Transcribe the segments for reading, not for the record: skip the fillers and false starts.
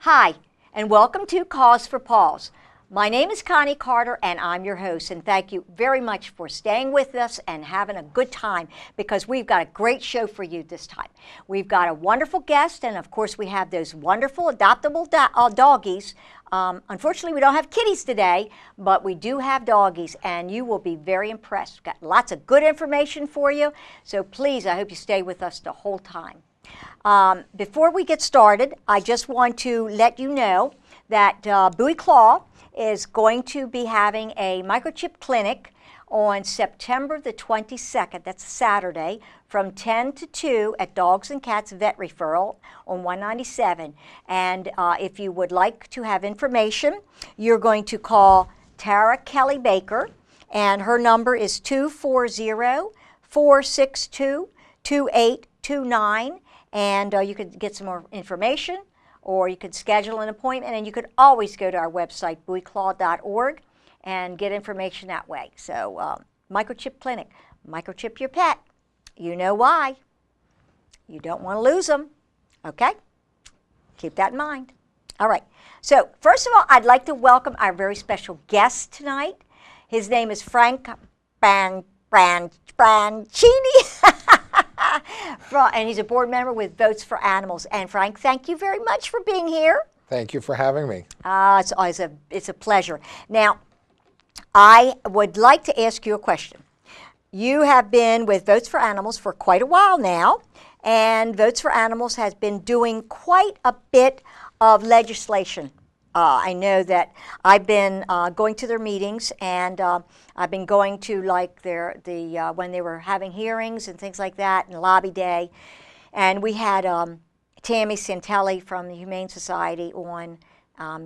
Hi, and welcome to Cause for Paws. My name is Connie Carter, and I'm your host, and thank you very much for staying with us and having a good time, because we've got a great show for you this time. We've got a wonderful guest, and of course we have those wonderful adoptable doggies. Unfortunately, we don't have kitties today, but we do have doggies, and you will be very impressed. We've got lots of good information for you, so please, I hope you stay with us the whole time. Before we get started, I just want to let you know that Bowie Claw is going to be having a microchip clinic on September the 22nd. That's Saturday, from 10 to 2 at Dogs and Cats Vet Referral on 197. And if you would like to have information, you're going to call Tara Kelly Baker, and her number is 240-462-2829. And you could get some more information, or you could schedule an appointment, and you could always go to our website, bowieclaw.org, and get information that way. So, microchip clinic, microchip your pet. You know why. You don't want to lose them, okay? Keep that in mind. All right. So, first of all, I'd like to welcome our very special guest tonight. His name is Frank Brancini. And he's a board member with Votes for Animals. And Frank, thank you very much for being here. Thank you for having me. It's a pleasure. Now, I would like to ask you a question. You have been with Votes for Animals for quite a while now, and Votes for Animals has been doing quite a bit of legislation. I know that I've been going to their meetings, and I've been going to like when they were having hearings and things like that, and lobby day. And we had Tami Santelli from the Humane Society on.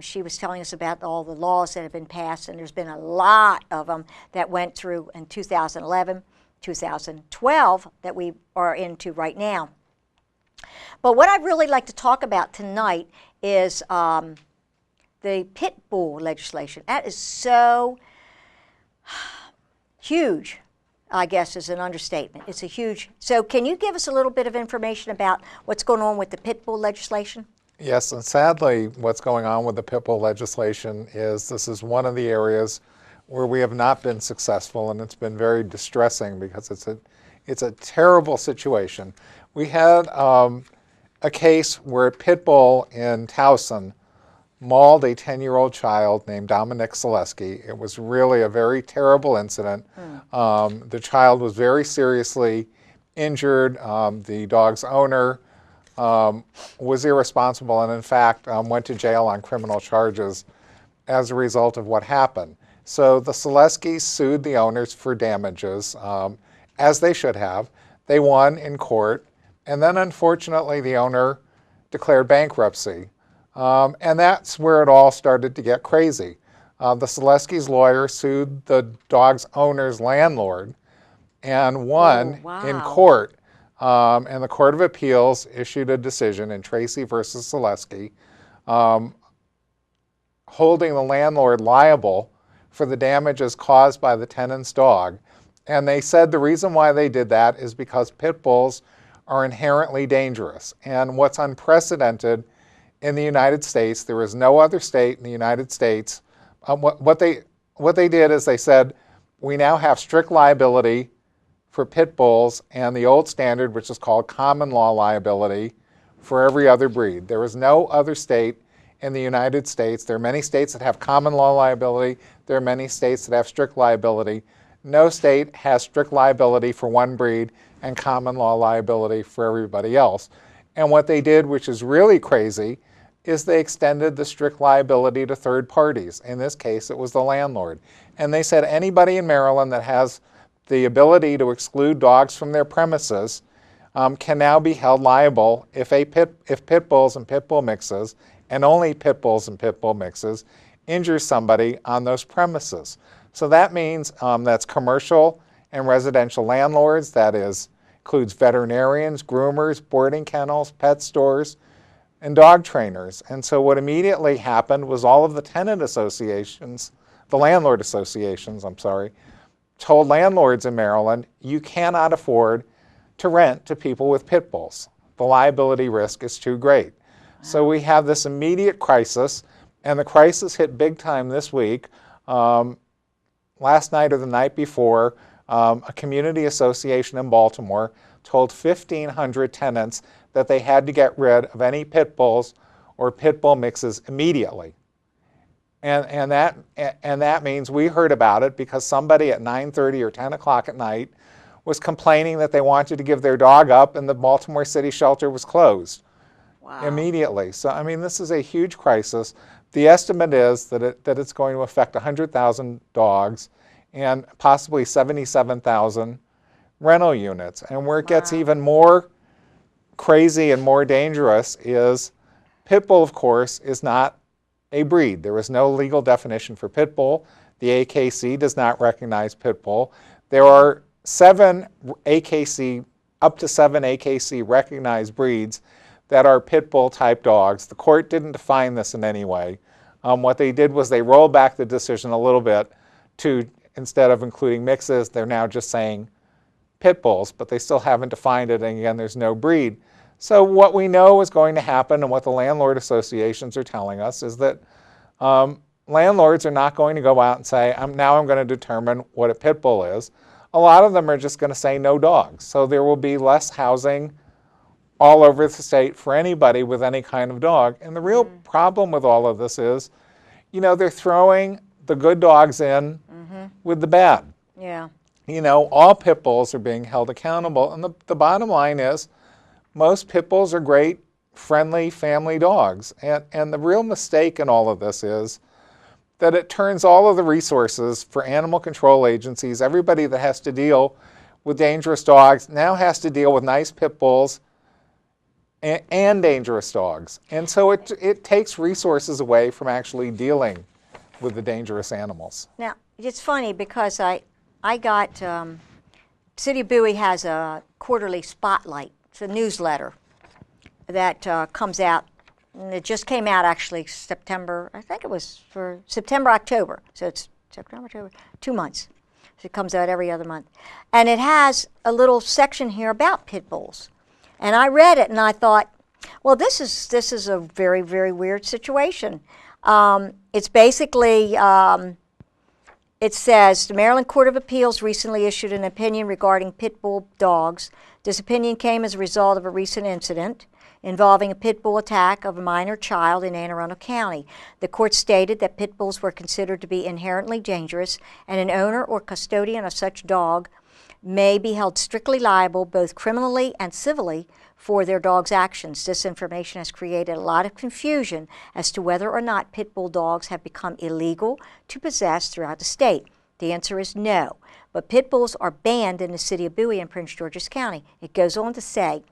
She was telling us about all the laws that have been passed, and there's been a lot of them that went through in 2011, 2012 that we are into right now. But what I'd really like to talk about tonight is the pit bull legislation. That is so huge, I guess is an understatement. It's a huge. So can you give us a little bit of information about what's going on with the pit bull legislation? Yes, and sadly, what's going on with the pit bull legislation is this is one of the areas where we have not been successful, and it's been very distressing because it's a terrible situation. We had a case where a pit bull in Towson mauled a 10-year-old child named Dominic Zaleski. It was really a very terrible incident. The child was very seriously injured. The dog's owner was irresponsible and, in fact, went to jail on criminal charges as a result of what happened. So the Zaleskis sued the owners for damages, as they should have. They won in court, and then, unfortunately, the owner declared bankruptcy. And that's where it all started to get crazy. The Zaleskis' lawyer sued the dog's owner's landlord and won in court. And the Court of Appeals issued a decision in Tracy versus Zaleski, holding the landlord liable for the damages caused by the tenant's dog. And they said the reason why they did that is because pit bulls are inherently dangerous. And what's unprecedented in the United States, there is no other state in the United States. What they did is they said, we now have strict liability for pit bulls and the old standard, which is called common law liability, for every other breed. There is no other state in the United States. There are many states that have common law liability. There are many states that have strict liability. No state has strict liability for one breed and common law liability for everybody else. And what they did, which is really crazy, is they extended the strict liability to third parties. In this case, it was the landlord. And they said anybody in Maryland that has the ability to exclude dogs from their premises can now be held liable if pit bulls and pit bull mixes, and only pit bulls and pit bull mixes, injure somebody on those premises. So that means that's commercial and residential landlords. That includes veterinarians, groomers, boarding kennels, pet stores, and dog trainers. And so what immediately happened was all of the tenant associations, the landlord associations, told landlords in Maryland, you cannot afford to rent to people with pit bulls. The liability risk is too great. So we have this immediate crisis, and the crisis hit big time this week. Last night or the night before, a community association in Baltimore told 1,500 tenants that they had to get rid of any pit bulls or pit bull mixes immediately. And that means we heard about it because somebody at 9:30 or 10 o'clock at night was complaining that they wanted to give their dog up and the Baltimore City shelter was closed. Wow. Immediately. So, I mean, this is a huge crisis. The estimate is that it's going to affect 100,000 dogs and possibly 77,000 rental units. And where it gets even more crazy and more dangerous is pit bull, of course, is not a breed. There is no legal definition for pit bull. The AKC does not recognize pit bull. There are up to seven AKC recognized breeds that are pit bull type dogs. The court didn't define this in any way. What they did was they rolled back the decision a little bit to, instead of including mixes, they're now just saying pit bulls, but they still haven't defined it, and again, there's no breed. So what we know is going to happen, and what the landlord associations are telling us, is that landlords are not going to go out and say, now I'm going to determine what a pit bull is. A lot of them are just going to say no dogs. So there will be less housing all over the state for anybody with any kind of dog. And the real problem with all of this is, you know, they're throwing the good dogs in with the bad. Yeah. You know, all pit bulls are being held accountable. And the bottom line is, most pit bulls are great, friendly family dogs. And the real mistake in all of this is that it turns all of the resources for animal control agencies, everybody that has to deal with dangerous dogs, now has to deal with nice pit bulls and dangerous dogs. And so it takes resources away from actually dealing with the dangerous animals. Now, it's funny because I got, City of Bowie has a quarterly spotlight. It's a newsletter that comes out, and it just came out actually September, I think it was for September, October. So it's September, October, 2 months. So it comes out every other month. And it has a little section here about pit bulls. And I read it and I thought, well, this is a very, very weird situation. It's basically, it says, the Maryland Court of Appeals recently issued an opinion regarding pit bull dogs. This opinion came as a result of a recent incident involving a pit bull attack of a minor child in Anne Arundel County. The court stated that pit bulls were considered to be inherently dangerous, and an owner or custodian of such dog may be held strictly liable both criminally and civilly for their dog's actions. This information has created a lot of confusion as to whether or not pit bull dogs have become illegal to possess throughout the state. The answer is no, but pit bulls are banned in the City of Bowie and Prince George's County. It goes on to say,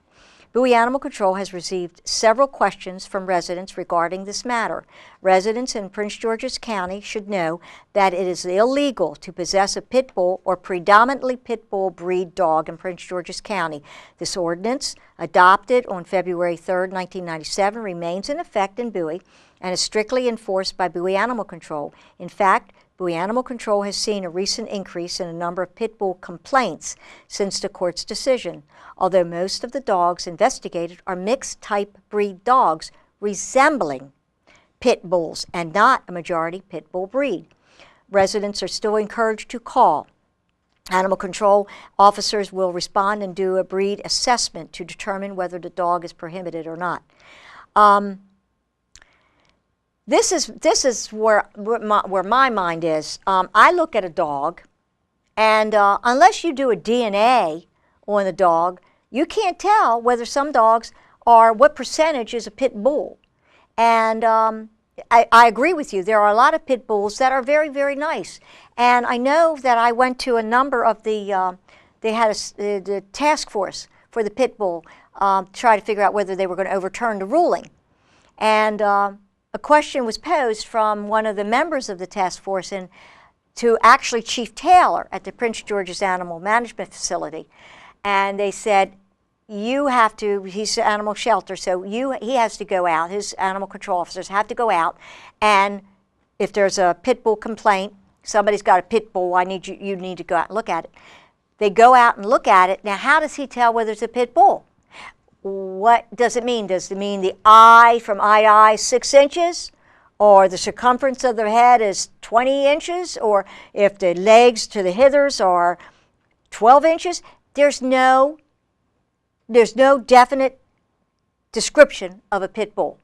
Bowie Animal Control has received several questions from residents regarding this matter. Residents in Prince George's County should know that it is illegal to possess a pit bull or predominantly pit bull breed dog in Prince George's County. This ordinance, adopted on February 3, 1997, remains in effect in Bowie and is strictly enforced by Bowie Animal Control. In fact, Bowie Animal Control has seen a recent increase in the number of pit bull complaints since the court's decision, although most of the dogs investigated are mixed-type breed dogs resembling pit bulls and not a majority pit bull breed. Residents are still encouraged to call. Animal control officers will respond and do a breed assessment to determine whether the dog is prohibited or not. This is where my mind is. I look at a dog, and unless you do a DNA on the dog, you can't tell whether some dogs are, what percentage is a pit bull. And I agree with you. There are a lot of pit bulls that are very, very nice. And I know that I went to a number of the, they had the task force for the pit bull to try to figure out whether they were going to overturn the ruling. And a question was posed from one of the members of the task force to actually Chief Taylor at the Prince George's Animal Management Facility. And they said, you have to, he's an animal shelter, so he has to go out, his animal control officers have to go out, and if there's a pit bull complaint, somebody's got a pit bull, you need to go out and look at it. They go out and look at it. Now, how does he tell whether it's a pit bull? what does it mean? Does it mean the eye, from eye to eye, 6 inches? Or the circumference of their head is 20 inches? Or if the legs to the hithers are 12 inches? There's no definite description of a pit bull.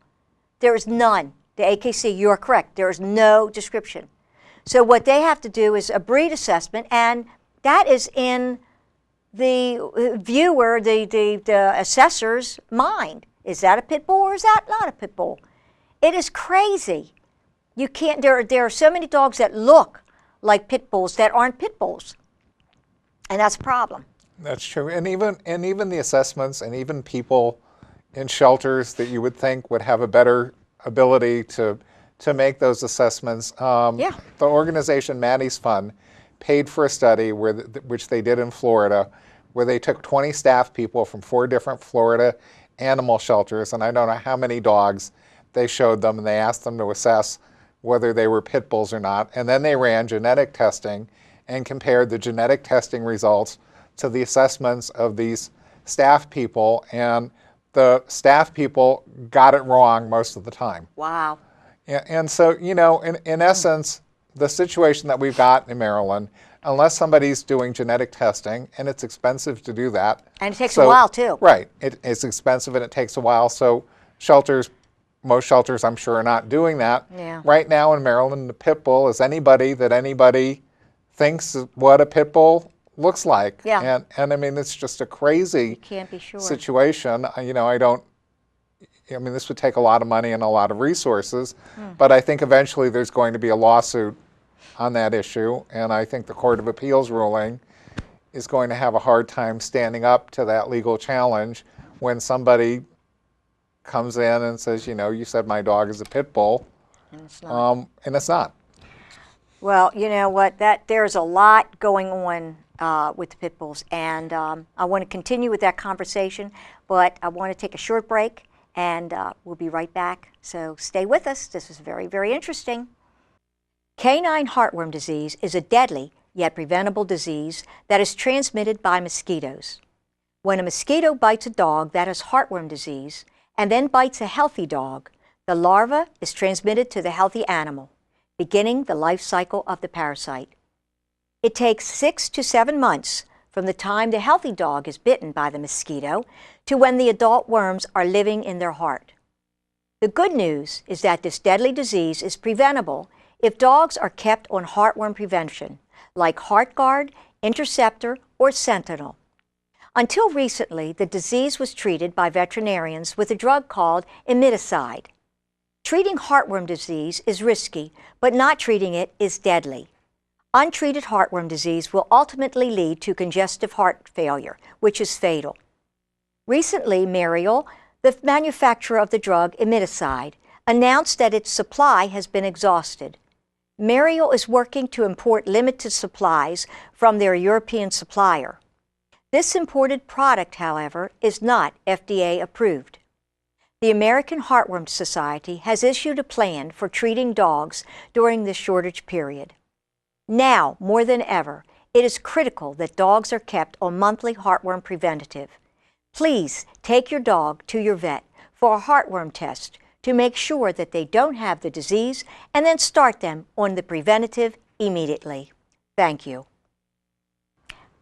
There is none. The AKC, you're correct. There is no description. So what they have to do is a breed assessment, and that is in the viewer, the assessor's mind. Is that a pit bull or is that not a pit bull? It is crazy. You can't. There are so many dogs that look like pit bulls that aren't pit bulls, and that's a problem. That's true. And even the assessments, and even people in shelters that you would think would have a better ability to make those assessments. The organization Maddie's Fund paid for a study which they did in Florida, where they took 20 staff people from 4 different Florida animal shelters, and I don't know how many dogs they showed them, and they asked them to assess whether they were pit bulls or not. And then they ran genetic testing and compared the genetic testing results to the assessments of these staff people, and the staff people got it wrong most of the time. Wow. And so, you know, in essence, the situation that we've got in Maryland, unless somebody's doing genetic testing, and it's expensive to do that. And it takes a while, too. Right. It's expensive and it takes a while. So most shelters, I'm sure, are not doing that. Yeah. Right now in Maryland, the pit bull is anybody thinks what a pit bull looks like. Yeah. And I mean, it's just a crazy can't be sure. situation. You know, I mean, this would take a lot of money and a lot of resources, but I think eventually there's going to be a lawsuit on that issue, and I think the Court of Appeals ruling is going to have a hard time standing up to that legal challenge when somebody comes in and says, you know, you said my dog is a pit bull, and it's not. And it's not. Well, you know what, there's a lot going on with the pit bulls, and I want to continue with that conversation, but I want to take a short break, and we'll be right back. So stay with us. This is very, very interesting. Canine heartworm disease is a deadly yet preventable disease that is transmitted by mosquitoes. When a mosquito bites a dog that has heartworm disease and then bites a healthy dog, the larva is transmitted to the healthy animal, beginning the life cycle of the parasite. It takes 6 to 7 months from the time the healthy dog is bitten by the mosquito to when the adult worms are living in their heart. The good news is that this deadly disease is preventable if dogs are kept on heartworm prevention, like HeartGuard, Interceptor, or Sentinel. Until recently, the disease was treated by veterinarians with a drug called imiticide. Treating heartworm disease is risky, but not treating it is deadly. Untreated heartworm disease will ultimately lead to congestive heart failure, which is fatal. Recently, Merial, the manufacturer of the drug imiticide, announced that its supply has been exhausted. Merial is working to import limited supplies from their European supplier. This imported product, however, is not FDA approved. The American Heartworm Society has issued a plan for treating dogs during this shortage period. Now, more than ever, it is critical that dogs are kept on monthly heartworm preventative. Please take your dog to your vet for a heartworm test to make sure that they don't have the disease, and then start them on the preventative immediately. Thank you.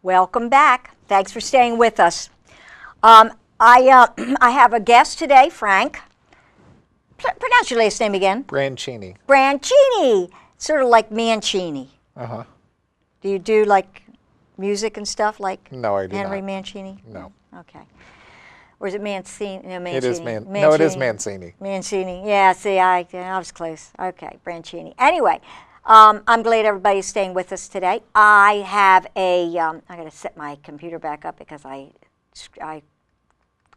Welcome back. Thanks for staying with us. I have a guest today, Frank. Pronounce your last name again. Brancini. Brancini. Sort of like Mancini. Uh-huh. Do you do like music and stuff like No, I do Henry not. Mancini? No. Okay. Or is it Mancini? No, Mancini. It is Mancini. No, it is Mancini. Mancini. Yeah, see, I was close. Okay, Brancini. Anyway, I'm glad everybody's staying with us today. I have I got to set my computer back up because I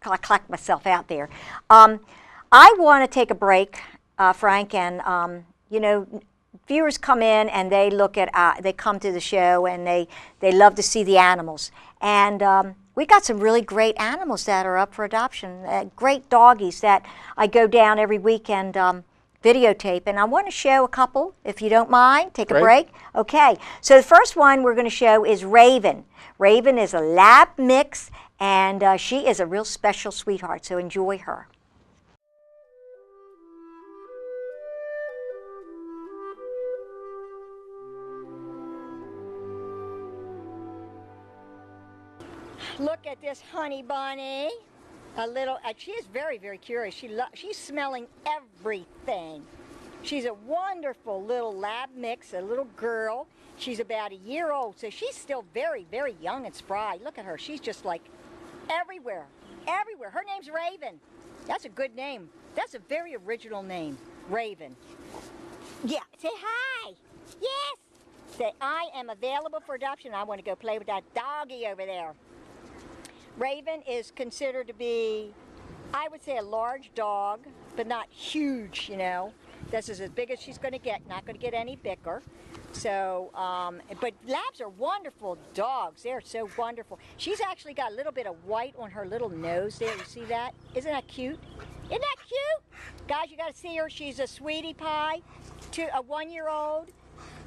clacked myself out there. I want to take a break, Frank, and you know, viewers come in and they look at, they come to the show and they love to see the animals. And we got some really great animals that are up for adoption, great doggies that I go down every week and videotape. And I want to show a couple, if you don't mind. Take a break. Okay, so the first one we're going to show is Raven. Raven is a lab mix And she is a real special sweetheart, so enjoy her. Look at this honey bunny. She is very, very curious. She's smelling everything. She's a wonderful little lab mix, a little girl. She's about a year old, so she's still very, very young and spry. Look at her. She's just like everywhere, everywhere. Her name's Raven. That's a good name. That's a very original name, Raven. Yeah, say hi. Yes. Say, I am available for adoption. I want to go play with that doggy over there. Raven is considered to be, I would say, a large dog, but not huge, you know. This is as big as she's going to get, not going to get any bigger. So, but labs are wonderful dogs. They're so wonderful. She's actually got a little bit of white on her little nose there. You see that? Isn't that cute? Isn't that cute? Guys, you got to see her. She's a sweetie pie, a 1-year-old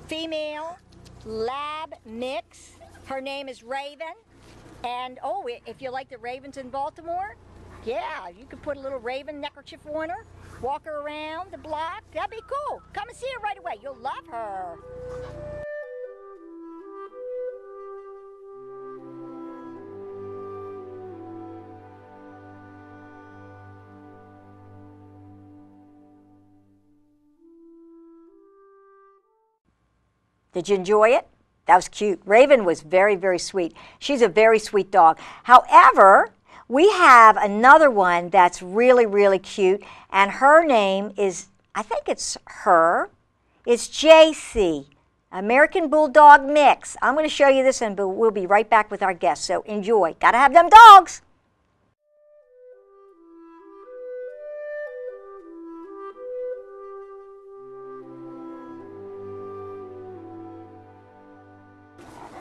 female lab mix. Her name is Raven. And, oh, if you like the ravens in Baltimore, yeah, you could put a little raven neckerchief on her, walk her around the block. That'd be cool. Come and see her right away. You'll love her. Did you enjoy it? That was cute. Raven was very, very sweet. She's a very sweet dog. However, we have another one that's really, really cute, and her name is, I think it's JC, American Bulldog Mix. I'm going to show you this, and we'll be right back with our guest, so enjoy. Got to have them dogs.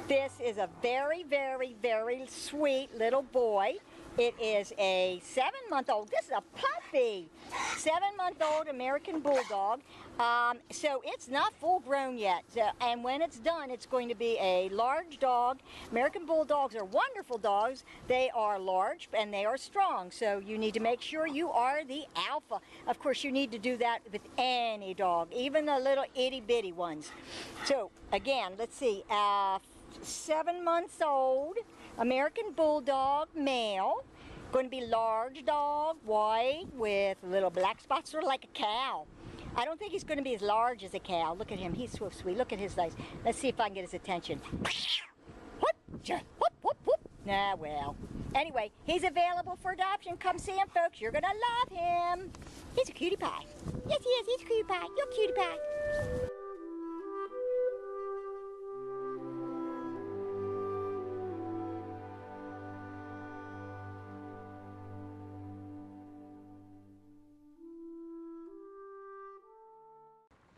This is a very, very, very sweet little boy. It is a 7-month-old. This is a puppy. 7-month-old American Bulldog. So it's not full grown yet. And when it's done, it's going to be a large dog. American Bulldogs are wonderful dogs. They are large and they are strong. So you need to make sure you are the alpha. Of course, you need to do that with any dog, even the little itty-bitty ones. So again, let's see. 7 months old, American Bulldog, male. Going to be large dog, white, with little black spots, sort of like a cow. I don't think he's going to be as large as a cow. Look at him. He's so sweet. Look at his eyes. Let's see if I can get his attention. Nah, well. Anyway, he's available for adoption. Come see him, folks. You're going to love him. He's a cutie pie. Yes, he is. He's a cutie pie. You're a cutie pie.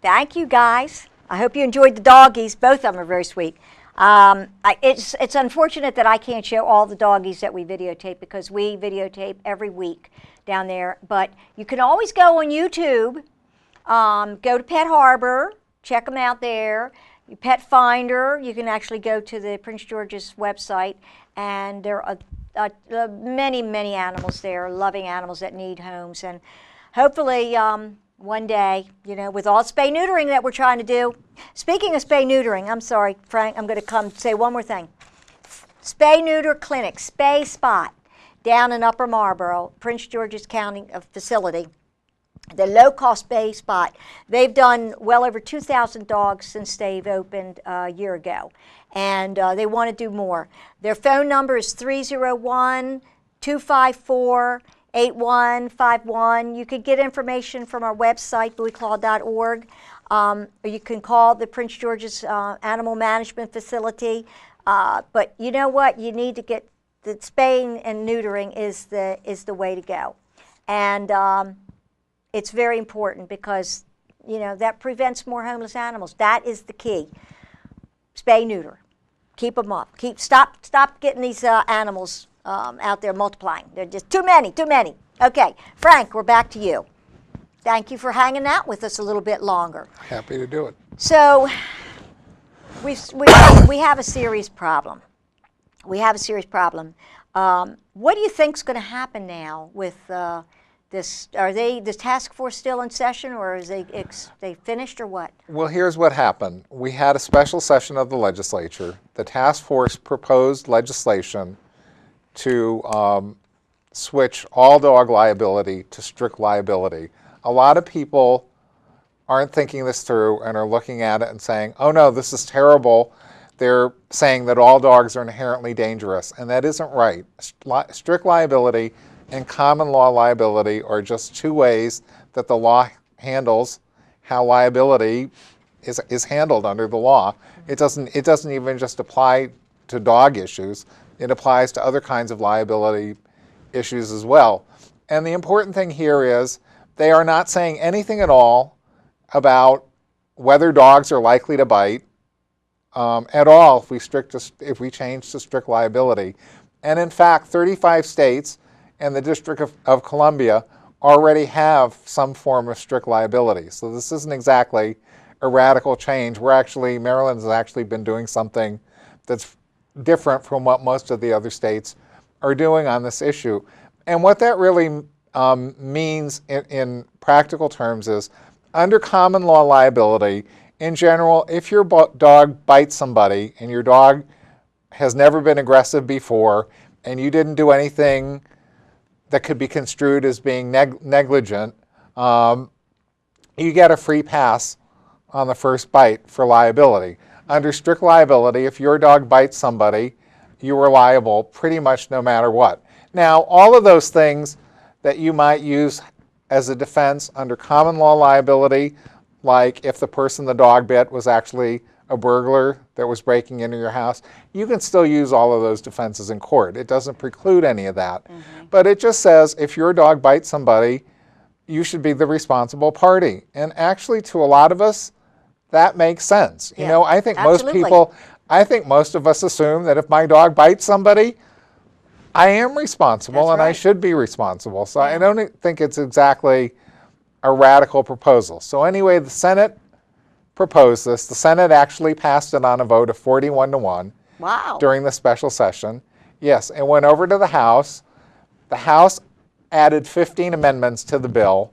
Thank you, guys. I hope you enjoyed the doggies. Both of them are very sweet. It's unfortunate that I can't show all the doggies that we videotape because we videotape every week down there. But you can always go on YouTube, go to Pet Harbor, check them out there. Pet Finder, you can actually go to the Prince George's website, and there are many, many animals there, loving animals that need homes. And hopefully, one day, you know, with all spay-neutering that we're trying to do. Speaking of spay-neutering, I'm sorry, Frank, I'm going to come say one more thing. Spay-neuter clinic, Spay Spot, down in Upper Marlboro, Prince George's County facility. The low-cost Spay Spot. They've done well over 2,000 dogs since they've opened a year ago, and they want to do more. Their phone number is 301-254-8151. You could get information from our website, buoyclaw.org. Or you can call the Prince George's Animal Management Facility. But you know what? You need to get the spaying and neutering is the way to go. And it's very important because, you know, that prevents more homeless animals. That is the key. Spay, neuter. Keep them up. Stop getting these animals out there multiplying. They're just too many. Okay, Frank, we're back to you. Thank you for hanging out with us a little bit longer. Happy to do it. So we have a serious problem. What do you think's going to happen now with this? Are the task force still in session, or is they finished, or what? Well, here's what happened. We had a special session of the legislature. The task force proposed legislation to switch all dog liability to strict liability. A lot of people aren't thinking this through and are looking at it and saying, oh no, this is terrible. They're saying that all dogs are inherently dangerous, and that isn't right. Strict liability and common law liability are just two ways that the law handles how liability is handled under the law. It doesn't even just apply to dog issues. It applies to other kinds of liability issues as well. And the important thing here is they are not saying anything at all about whether dogs are likely to bite at all if we change to strict liability. And in fact, 35 states and the District of Columbia already have some form of strict liability. So this isn't exactly a radical change. Maryland has actually been doing something that's different from what most of the other states are doing on this issue. And what that really means in practical terms is, under common law liability, in general, if your dog bites somebody and your dog has never been aggressive before and you didn't do anything that could be construed as being negligent, you get a free pass on the first bite for liability. Under strict liability, if your dog bites somebody, you are liable pretty much no matter what. Now, all of those things that you might use as a defense under common law liability, like if the person the dog bit was actually a burglar that was breaking into your house, you can still use all of those defenses in court. It doesn't preclude any of that. But it just says if your dog bites somebody, you should be the responsible party. And actually, to a lot of us, that makes sense. Yeah, you know, I think absolutely. most of us assume that if my dog bites somebody, I am responsible. That's and I right. should be responsible. So Yeah. I don't think it's exactly a radical proposal. So anyway, the Senate proposed this. The Senate actually passed it on a vote of 41-1 Wow. during the special session. Yes, it went over to the House. The House added 15 amendments to the bill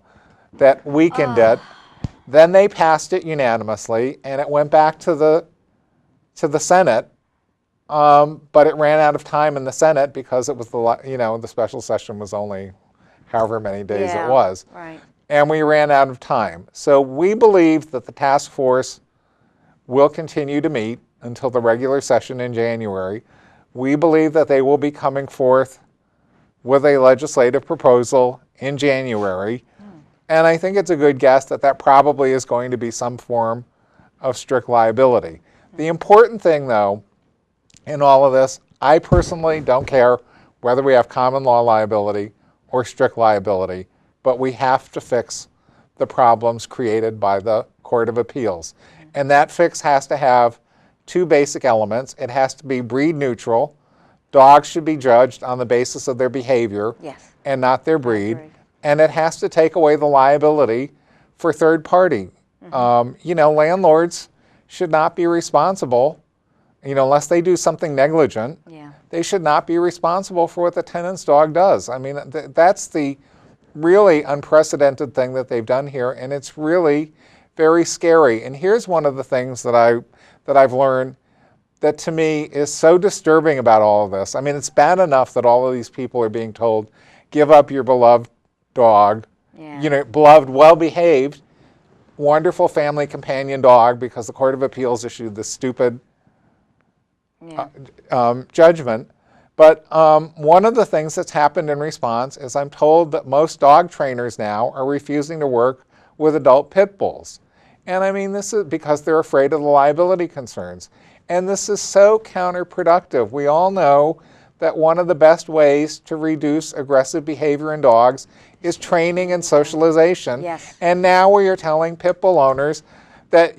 that weakened it. Then they passed it unanimously, and it went back to the Senate. But it ran out of time in the Senate because it was the special session was only however many days Yeah, it was. right. And we ran out of time. So we believe that the task force will continue to meet until the regular session in January. We believe that they will be coming forth with a legislative proposal in January. And I think it's a good guess that that probably is going to be some form of strict liability. The important thing, though, in all of this, I personally don't care whether we have common law liability or strict liability, but we have to fix the problems created by the Court of Appeals. And that fix has to have two basic elements. It has to be breed neutral. Dogs should be judged on the basis of their behavior Yes. and not their breed. agree. And it has to take away the liability for third party. Landlords should not be responsible, unless they do something negligent. Yeah. They should not be responsible for what the tenant's dog does. I mean, that's the really unprecedented thing that they've done here, and it's really very scary. And here's one of the things that I've learned that to me is so disturbing about all of this. I mean, it's bad enough that all of these people are being told, give up your beloved dog, Yeah. Beloved, well-behaved, wonderful family companion dog, because the Court of Appeals issued this stupid Yeah. judgment. But one of the things that's happened in response is I'm told that most dog trainers now are refusing to work with adult pit bulls. And I mean, this is because they're afraid of the liability concerns. And this is so counterproductive. We all know that one of the best ways to reduce aggressive behavior in dogs is training and socialization. Yes. And now we are telling pit bull owners that,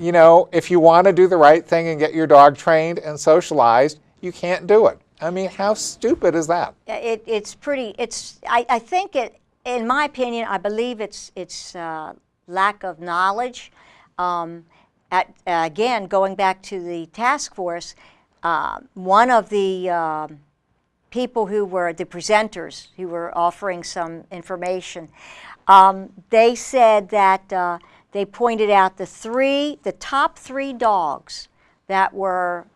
if you want to do the right thing and get your dog trained and socialized, you can't do it. I mean, how stupid is that? I think in my opinion, I believe it's lack of knowledge. Again, going back to the task force, one of the people who were the presenters who were offering some information, they said that they pointed out the top 3 dogs that were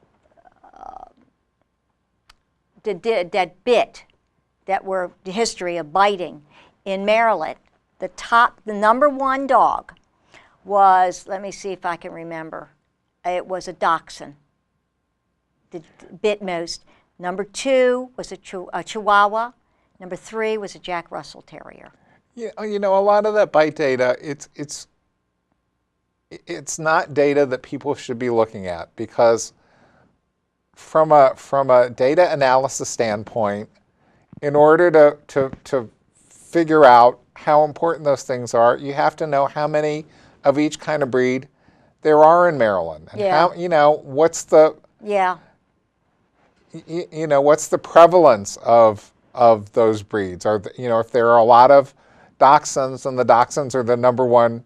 that were the history of biting in Maryland. The number 1 dog was, let me see if I can remember, it was a dachshund, that bit most. Number 2 was a Chihuahua. Number 3 was a Jack Russell Terrier. Yeah, you know, a lot of that bite data, it's not data that people should be looking at, because from a data analysis standpoint, in order to figure out how important those things are, you have to know how many of each kind of breed there are in Maryland, and how, you know, what's the you know, what's the prevalence of those breeds? You know, if there are a lot of dachshunds, and the dachshunds are the number 1,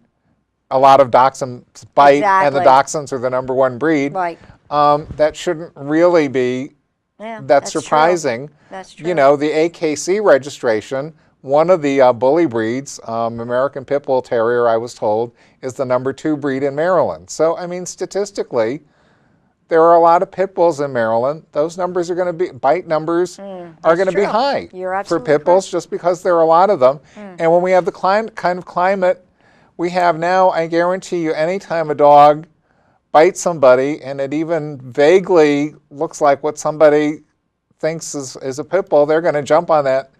a lot of dachshunds bite, and the dachshunds are the number 1 breed. Right. That shouldn't really be that surprising. True. That's true. You know, the AKC registration, one of the bully breeds, American Pit Bull Terrier, I was told, is the number 2 breed in Maryland. So, I mean, statistically, there are a lot of pit bulls in Maryland. Those numbers are going to be, bite numbers are going to be high for pit bulls, just because there are a lot of them. And when we have the kind of climate we have now, I guarantee you, anytime a dog bites somebody and it even vaguely looks like what somebody thinks is a pit bull, they're going to jump on that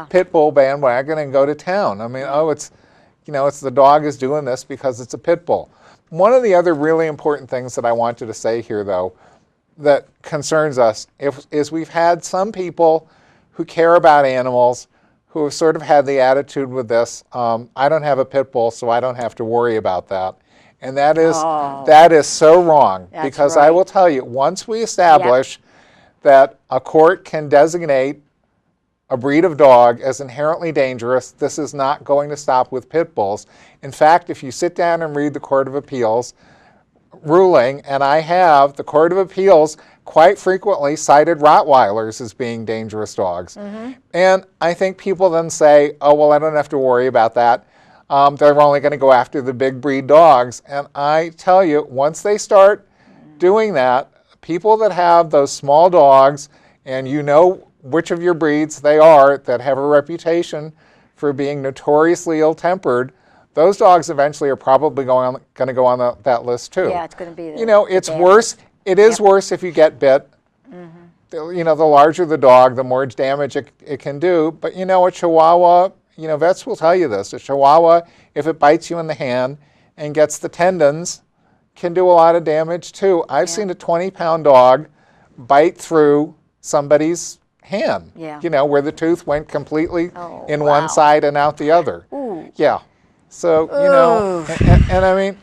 pit bull bandwagon and go to town. I mean, oh, it's, you know, it's the dog is doing this because it's a pit bull. One of the other really important things that I wanted to say here, though, that concerns us is we've had some people who care about animals who have sort of had the attitude with this, I don't have a pit bull, so I don't have to worry about that. And that is so wrong, because I will tell you, once we establish that a court can designate a breed of dog as inherently dangerous, this is not going to stop with pit bulls. In fact, if you sit down and read the Court of Appeals ruling, and I have, the Court of Appeals quite frequently cited Rottweilers as being dangerous dogs. And I think people then say, oh, well, I don't have to worry about that. They're only going to go after the big breed dogs. And I tell you, once they start doing that, people that have those small dogs, and you know which of your breeds they are that have a reputation for being notoriously ill-tempered, those dogs eventually are probably going to go on that list too. Yeah, it's going to be you know, it's worse. It is worse if you get bit. You know, the larger the dog, the more damage it can do. But you know, a Chihuahua, you know, vets will tell you this. A Chihuahua, if it bites you in the hand and gets the tendons, can do a lot of damage too. I've seen a 20-pound dog bite through somebody's hand, you know, where the tooth went completely in one side and out the other. Yeah. So, you know, and I mean,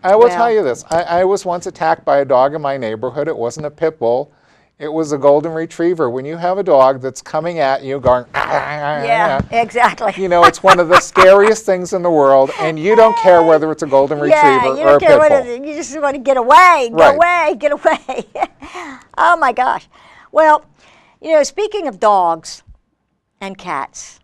I will tell you this. I was once attacked by a dog in my neighborhood. It wasn't a pit bull. It was a golden retriever. When you have a dog that's coming at you going, exactly. You know, it's one of the scariest things in the world, and you don't care whether it's a golden retriever or a pit bull. You just want to get away, get away. Oh my gosh. Well, you know, speaking of dogs and cats,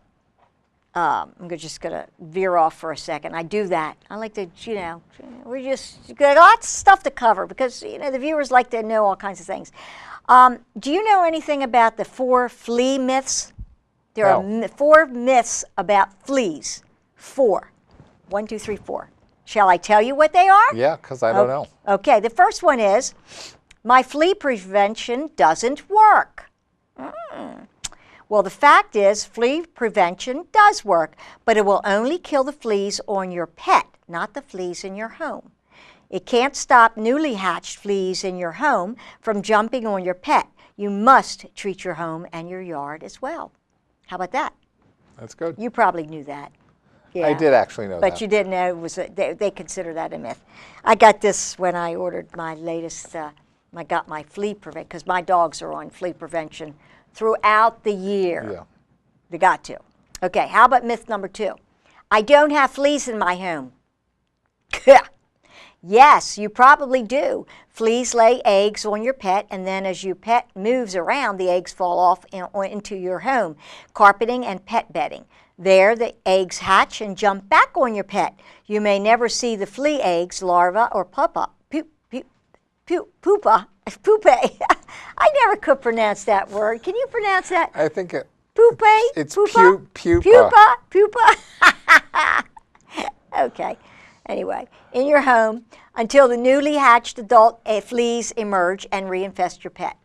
I'm just going to veer off for a second. I do that. I like to, you know, we're just got lots of stuff to cover because, you know, the viewers like to know all kinds of things. Do you know anything about the 4 flea myths? There are 4 myths about fleas. 4. 1, 2, 3, 4. Shall I tell you what they are? Yeah, because I don't know. Okay, the first one is, my flea prevention doesn't work. Well, the fact is, flea prevention does work, but it will only kill the fleas on your pet, not the fleas in your home. It can't stop newly hatched fleas in your home from jumping on your pet. You must treat your home and your yard as well. How about that? That's good. You probably knew that. Yeah. I did actually know that. But you didn't know it was they consider that a myth. I got this when I ordered my latest, I got my flea prevention, because my dogs are on flea prevention throughout the year. Yeah. They got to. Okay, how about myth number 2? I don't have fleas in my home. Yes, you probably do. Fleas lay eggs on your pet, and then as your pet moves around, the eggs fall off into your home. Carpeting and pet bedding. There, the eggs hatch and jump back on your pet. You may never see the flea eggs, larva, or pupa. Pupa. Pupae. I never could pronounce that word. Can you pronounce that? I think Pupae? it's pupa. pupa. Pupa. Okay. Anyway, in your home until the newly hatched adult fleas emerge and reinfest your pet.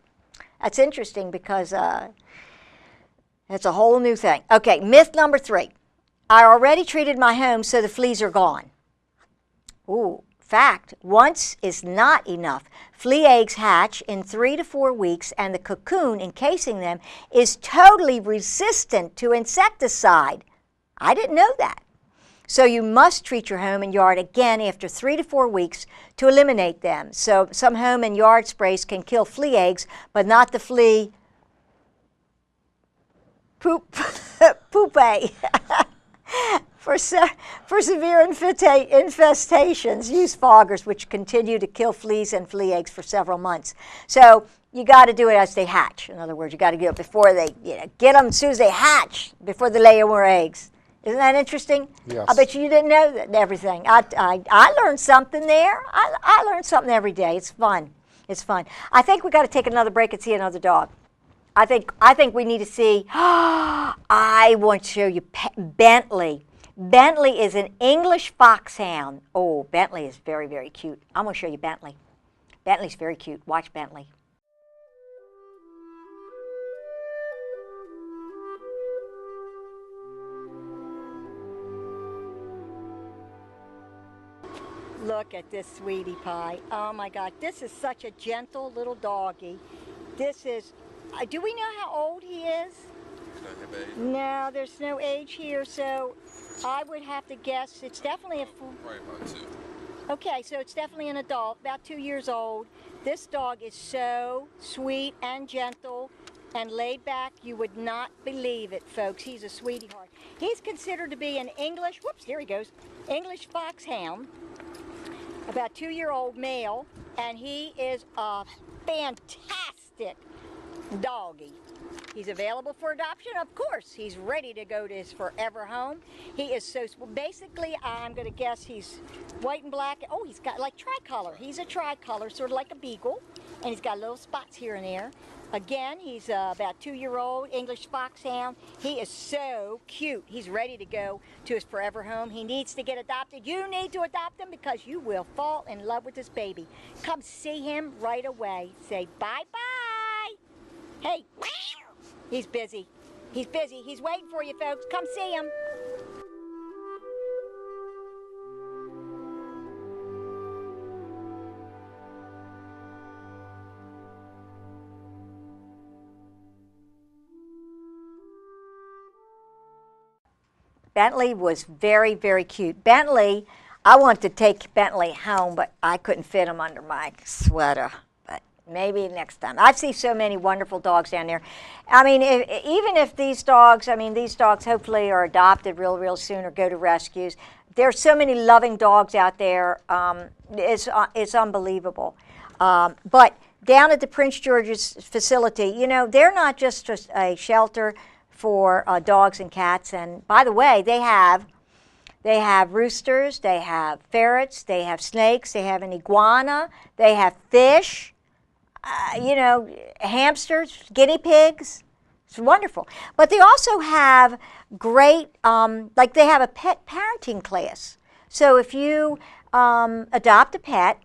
That's interesting because that's a whole new thing. Okay, myth number 3. I already treated my home so the fleas are gone. Ooh, fact, once is not enough. Flea eggs hatch in 3 to 4 weeks, and the cocoon encasing them is totally resistant to insecticide. I didn't know that. So you must treat your home and yard again after 3 to 4 weeks to eliminate them. So some home and yard sprays can kill flea eggs, but not the flea pupae. For severe infestations, use foggers, which continue to kill fleas and flea eggs for several months. So you got to do it as they hatch. In other words, you got to do it before they, get them as soon as they hatch, before they lay more eggs. Isn't that interesting? Yes. I bet you didn't know that everything. I learned something there. I learn something every day. It's fun. It's fun. I think we got to take another break and see another dog. I think we need to see. I want to show you Bentley. Bentley is an English foxhound. Oh, Bentley is very, very cute. I'm going to show you Bentley. Bentley's very cute. Watch Bentley. Look at this sweetie pie. Oh my God, this is such a gentle little doggy. This is, do we know how old he is? No, there's no age here, so I would have to guess it's definitely Probably about 2. Okay, so it's definitely an adult, about 2 years old. This dog is so sweet and gentle and laid back. You would not believe it, folks. He's a sweetie heart. He's considered to be an English, whoops, here he goes, English foxhound. About 2-year-old male, and he is a fantastic doggy. He's available for adoption, of course. He's ready to go to his forever home. He is so, basically, I'm going to guess he's white and black. Oh, he's got like tricolor. He's a tricolor, sort of like a beagle, and he's got little spots here and there. Again, he's about 2-year-old English foxhound. He is so cute. He's ready to go to his forever home. He needs to get adopted. You need to adopt him because you will fall in love with this baby. Come see him right away. Say bye-bye. Hey, he's busy. He's busy. He's waiting for you, folks. Come see him. Bentley was very, very cute. Bentley, I wanted to take Bentley home, but I couldn't fit him under my sweater. But maybe next time. I see so many wonderful dogs down there. I mean, even if these dogs hopefully are adopted real soon or go to rescues. There's so many loving dogs out there. It's unbelievable. But down at the Prince George's facility, they're not just a shelter for dogs and cats. And by the way, they have roosters, they have ferrets, they have snakes, they have an iguana, they have fish, hamsters, guinea pigs. It's wonderful. But they also have great, like they have a pet parenting class. So if you adopt a pet,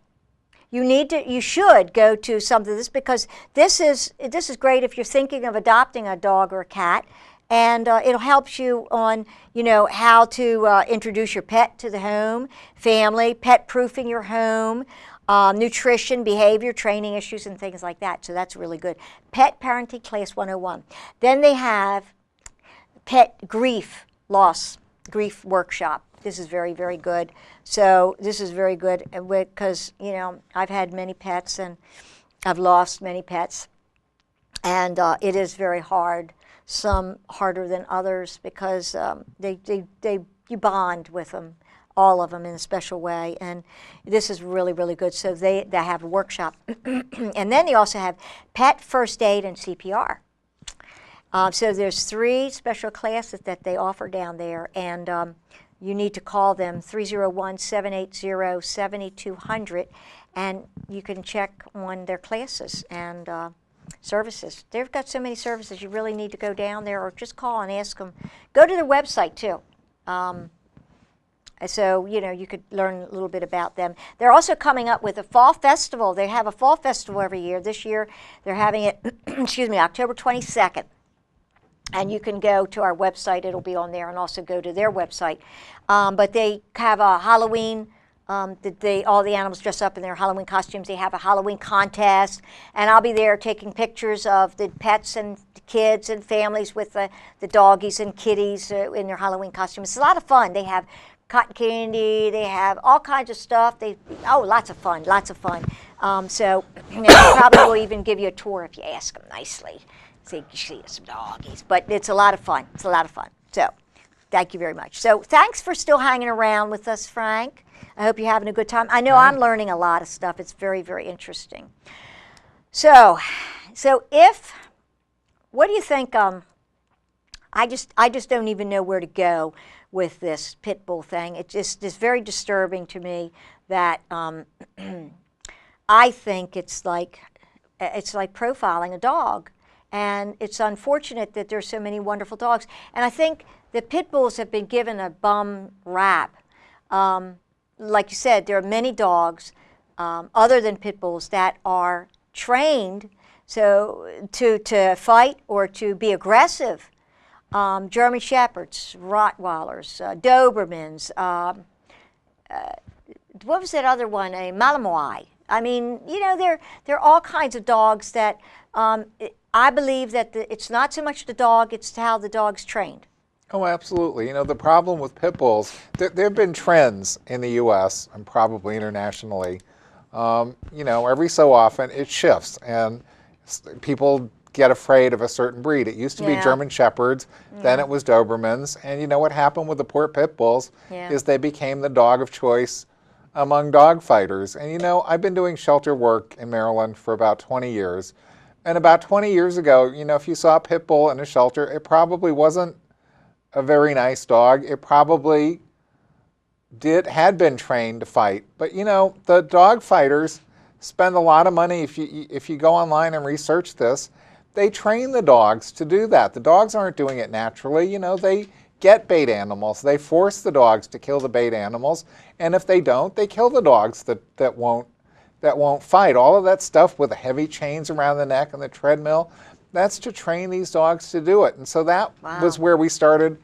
you should go to something like this, because this is great if you're thinking of adopting a dog or a cat, and it'll help you on how to introduce your pet to the home, family, pet proofing your home, nutrition, behavior, training issues, and things like that. So that's really good. Pet Parenting Class 101. Then they have Pet Loss Grief Workshop. This is very, very good. So this is very good because, I've had many pets and I've lost many pets. And it is very hard, some harder than others, because you bond with them all of them in a special way, and this is really, really good. So they have a workshop. And then they also have pet first aid and CPR. So there's 3 special classes that they offer down there, and you need to call them 301-780-7200, and you can check on their classes and services. They've got so many services, you really need to go down there or just call and ask them. Go to their website too. So, you know, you could learn a little bit about them. They're also coming up with a fall festival. They have a fall festival every year. This year they're having it, excuse me, October 22nd. And you can go to our website. It'll be on there, and also go to their website. But they have a Halloween, all the animals dress up in their Halloween costumes. They have a Halloween contest, and I'll be there taking pictures of the pets and the kids and families with the doggies and kitties in their Halloween costumes. It's a lot of fun. They have cotton candy. They have all kinds of stuff. Lots of fun, lots of fun. So you know, they probably will even give you a tour if you ask them nicely. See some doggies, but it's a lot of fun. It's a lot of fun. So, thank you very much. So, thanks for still hanging around with us, Frank. I hope you're having a good time. I know I'm learning a lot of stuff. It's very, very interesting. So what do you think? I just don't even know where to go with this pit bull thing. It's just very disturbing to me that I think it's like profiling a dog. And it's unfortunate that there's so many wonderful dogs. And I think the pit bulls have been given a bum rap. Like you said, there are many dogs other than pit bulls that are trained to fight or to be aggressive. German Shepherds, Rottweilers, Dobermans, what was that other one, a Malinois. I mean, you know, there are all kinds of dogs that I believe that it's not so much the dog, it's how the dog's trained. Oh, absolutely. You know, the problem with pit bulls, there have been trends in the U.S. and probably internationally. You know, every so often it shifts, and people get afraid of a certain breed. It used to be German Shepherds, then it was Dobermans, and you know what happened with the poor pit bulls is they became the dog of choice among dog fighters. And you know, I've been doing shelter work in Maryland for about 20 years. And about 20 years ago, you know, if you saw a pit bull in a shelter, it probably wasn't a very nice dog. It probably had been trained to fight. But you know, the dog fighters spend a lot of money. If you go online and research this, they train the dogs to do that. The dogs aren't doing it naturally. You know, they get bait animals. They force the dogs to kill the bait animals. And if they don't, they kill the dogs that won't fight. All of that stuff with the heavy chains around the neck and the treadmill, that's to train these dogs to do it. And so that was where we started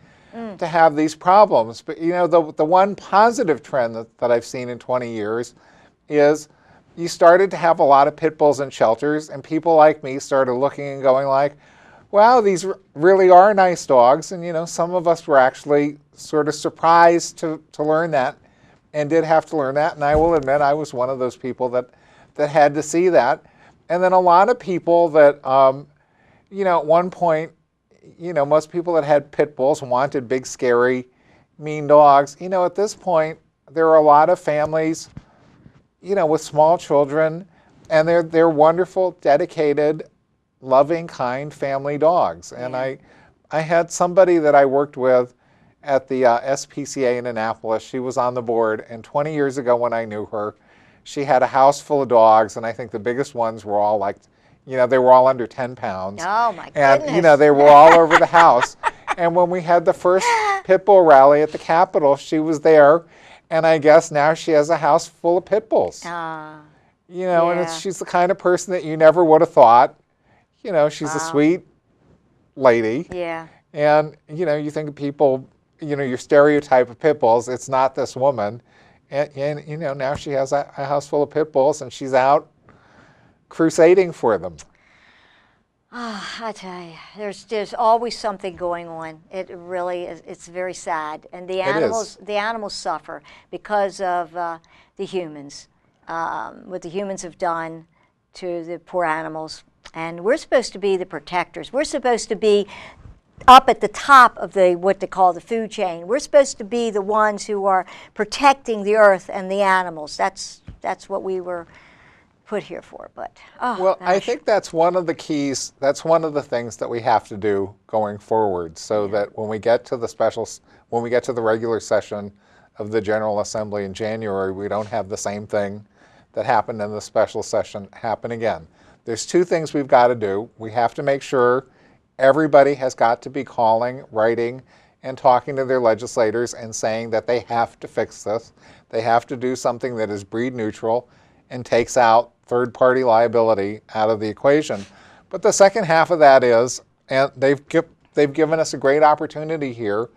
to have these problems. But you know, the one positive trend that I've seen in 20 years is you started to have a lot of pit bulls in shelters, and people like me started looking and going like, wow, these really are nice dogs. And you know, some of us were actually sort of surprised to learn that, and did have to learn that. And I will admit I was one of those people that had to see that. And then a lot of people that, you know, at one point, you know, most people that had pit bulls wanted big, scary, mean dogs. You know, at this point, there are a lot of families, you know, with small children, and they're wonderful, dedicated, loving, kind family dogs. And I had somebody that I worked with at the SPCA in Annapolis. She was on the board, and 20 years ago when I knew her, she had a house full of dogs, and I think the biggest ones were all like, you know, they were all under 10 pounds. Oh my goodness. And, you know, they were all over the house. And when we had the first pit bull rally at the Capitol, she was there, and I guess now she has a house full of pit bulls. You know, and she's the kind of person that you never would have thought. You know, she's a sweet lady. Yeah. And, you know, you think of people, you know, your stereotype of pit bulls, it's not this woman. And you know, now she has a house full of pit bulls, and she's out crusading for them. I tell you, there's always something going on. It really is. It's very sad, and the animals suffer because of the humans, what the humans have done to the poor animals. And we're supposed to be the protectors. We're supposed to be up at the top of the what they call the food chain. We're supposed to be the ones who are protecting the earth and the animals. That's what we were put here for. But well, I think that's one of the keys. That's one of the things that we have to do going forward, so that when we get to the regular session of the General Assembly in January, we don't have the same thing that happened in the special session happen again. There's two things we've got to do. We have to make sure everybody has got to be calling, writing, and talking to their legislators and saying that they have to fix this. They have to do something that is breed neutral and takes out third-party liability out of the equation. But the second half of that is, and they've given us a great opportunity here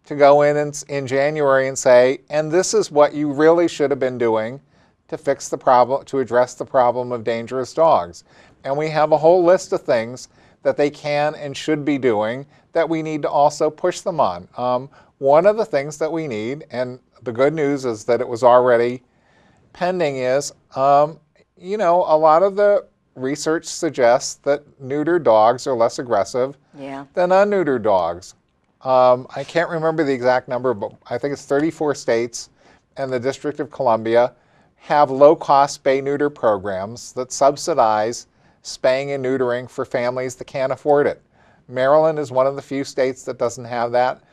to go in January and say, and this is what you really should have been doing to fix the problem, to address the problem of dangerous dogs. And we have a whole list of things that they can and should be doing that we need to also push them on. One of the things that we need, and the good news is that it was already pending, is, you know, a lot of the research suggests that neutered dogs are less aggressive than unneutered dogs. I can't remember the exact number, but I think it's 34 states and the District of Columbia have low-cost spay-neuter programs that subsidize spaying and neutering for families that can't afford it. Maryland is one of the few states that doesn't have that.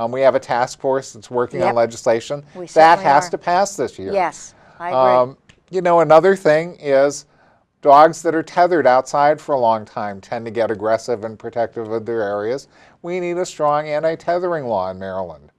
We have a task force that's working on legislation. That has to pass this year. Yes, I agree. You know, another thing is dogs that are tethered outside for a long time tend to get aggressive and protective of their areas. We need a strong anti-tethering law in Maryland.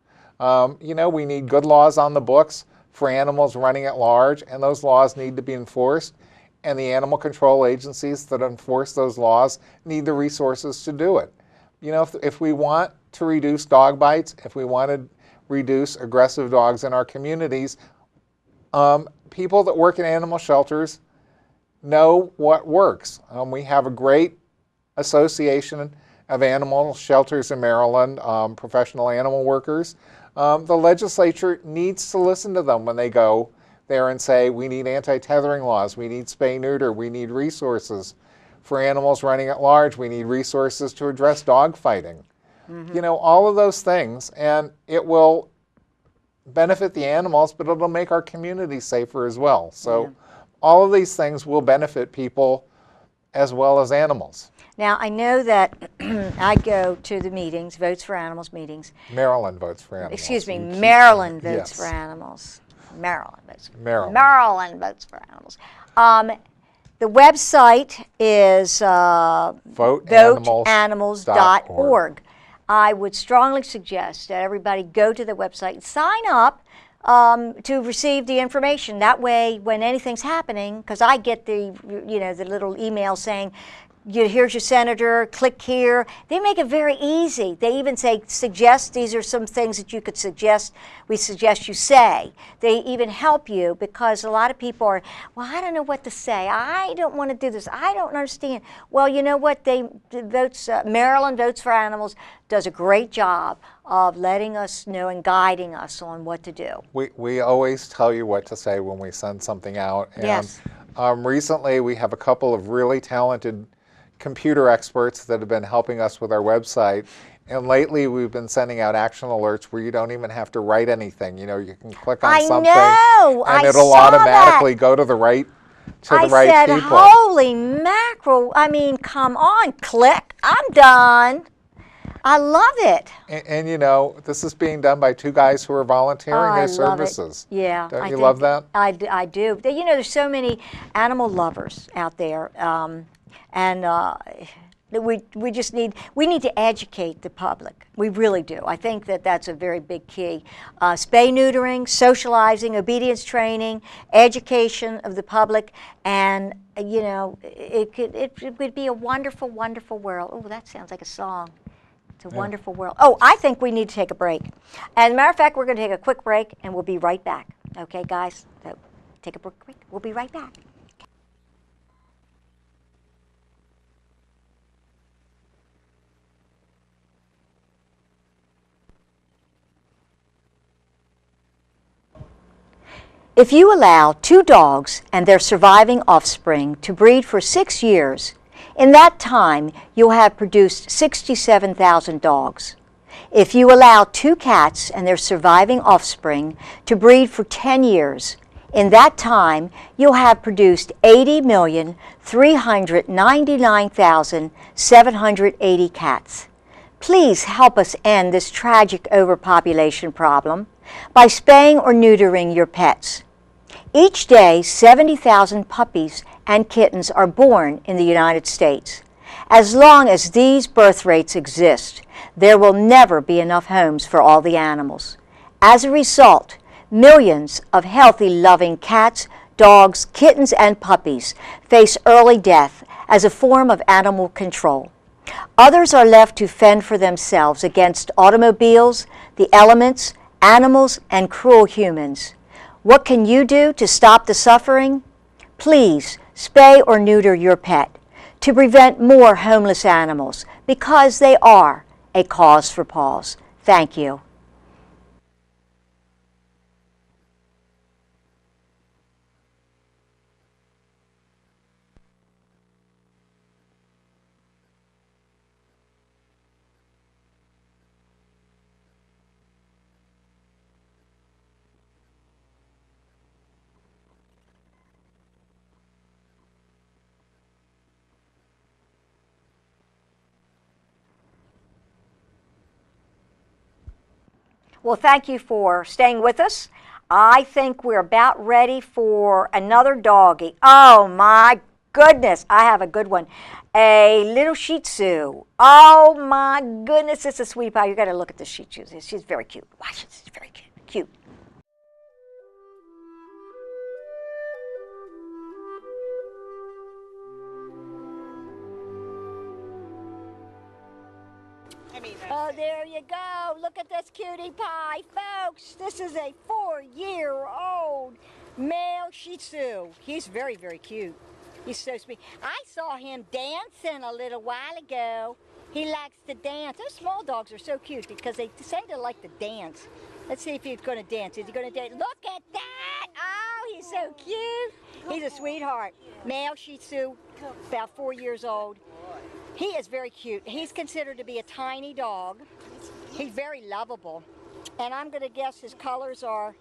You know, we need good laws on the books for animals running at large, and those laws need to be enforced. And the animal control agencies that enforce those laws need the resources to do it. You know, if we want to reduce dog bites, if we want to reduce aggressive dogs in our communities, people that work in animal shelters know what works. We have a great association of animal shelters in Maryland, professional animal workers. The legislature needs to listen to them when they go there and say, we need anti-tethering laws, we need spay-neuter, we need resources for animals running at large, we need resources to address dog fighting. You know, all of those things, and it will benefit the animals, but it'll make our community safer as well. So all of these things will benefit people as well as animals. Now, I know that I go to the meetings, Votes for Animals meetings. Maryland Votes for Animals. Excuse me, Maryland Votes for Animals. Maryland Votes for Animals. Maryland Votes for Animals. The website is voteanimals.org. I would strongly suggest that everybody go to the website and sign up to receive the information. That way, when anything's happening, because I get the, you know, the little email saying, here's your senator, click here. They make it very easy. They even say, suggest, these are some things that you could suggest, we suggest you say. They even help you, because a lot of people are, well, I don't know what to say. I don't want to do this. I don't understand. Well, you know what? Maryland Votes for Animals does a great job of letting us know and guiding us on what to do. We always tell you what to say when we send something out. And recently we have a couple of really talented computer experts that have been helping us with our website, and lately we've been sending out action alerts where you don't even have to write anything. You know, you can click on something and it'll automatically go to the right people. I said, holy mackerel, I mean, come on, click, I'm done. I love it. And you know, this is being done by two guys who are volunteering their services. Yeah. Don't you love that? I do. You know, there's so many animal lovers out there. We need to educate the public. We really do. I think that that's a very big key. Spay neutering, socializing, obedience training, education of the public, and you know, it would be a wonderful, wonderful world. Oh, that sounds like a song. It's a wonderful world. Oh, I think we need to take a break. As a matter of fact, we're going to take a quick break, and we'll be right back. Okay, guys? So take a break. We'll be right back. If you allow two dogs and their surviving offspring to breed for 6 years, In that time, you'll have produced 67,000 dogs. If you allow 2 cats and their surviving offspring to breed for 10 years, in that time, you'll have produced 80,399,780 cats. Please help us end this tragic overpopulation problem by spaying or neutering your pets. Each day, 70,000 puppies and kittens are born in the United States. As long as these birth rates exist, there will never be enough homes for all the animals. As a result, millions of healthy, loving cats, dogs, kittens, and puppies face early death as a form of animal control. Others are left to fend for themselves against automobiles, the elements, animals, and cruel humans. What can you do to stop the suffering? Please spay or neuter your pet to prevent more homeless animals, because they are a cause for Paws. Thank you. Well, thank you for staying with us. I think we're about ready for another doggy. Oh my goodness, I have a good one. A little Shih Tzu. Oh my goodness, this is a sweetie pie. You got to look at the Shih Tzu. She's very cute. Watch it, she's very cute. Cute. Oh, there you go. Look at this cutie pie, folks. This is a 4-year-old male Shih Tzu. He's very, very cute. He's so sweet. I saw him dancing a little while ago. He likes to dance. Those small dogs are so cute because they seem to like to dance. Let's see if he's going to dance. Is he going to dance? Look at that. Oh, he's so cute. He's a sweetheart. Male Shih Tzu, about 4 years old. He is very cute. He's considered to be a tiny dog. He's very lovable. And I'm going to guess his colors are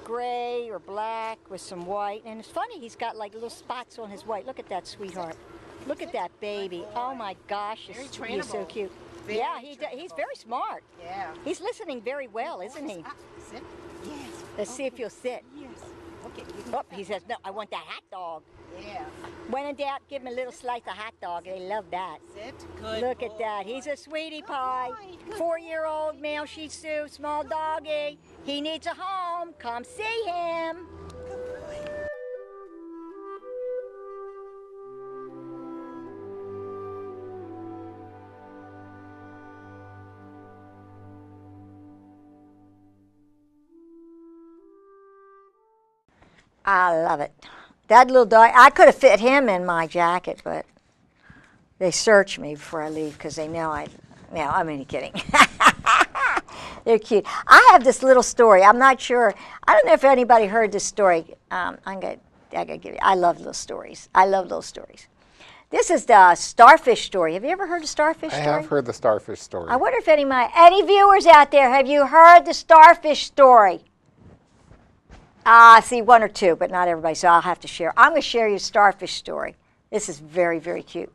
gray or black with some white. And it's funny, he's got like little spots on his white. Look at that sweetheart. Look at that baby. Oh my gosh, he's so cute. Yeah, he's very smart. Yeah. He's listening very well, isn't he? Sit. Yes. Let's see if he'll sit. Yes. Okay. Oh, he says, no, I want that hot dog. Yeah. When in doubt, give him a little slice of hot dog. They love that. Sit. Good. Look at that. He's a sweetie pie. 4-year-old male Shih Tzu, small doggy. He needs a home. Come see him. I love it. That little dog, I could have fit him in my jacket, but they search me before I leave because they know I'm only kidding. They're cute. I have this little story. I'm not sure. I don't know if anybody heard this story. I gotta give you. I love little stories. I love little stories. This is the starfish story. Have you ever heard the starfish story? I have heard the starfish story. I wonder if any viewers out there, have you heard the starfish story? I see 1 or 2, but not everybody, so I'll have to share. I'm going to share you a starfish story. This is very, very cute.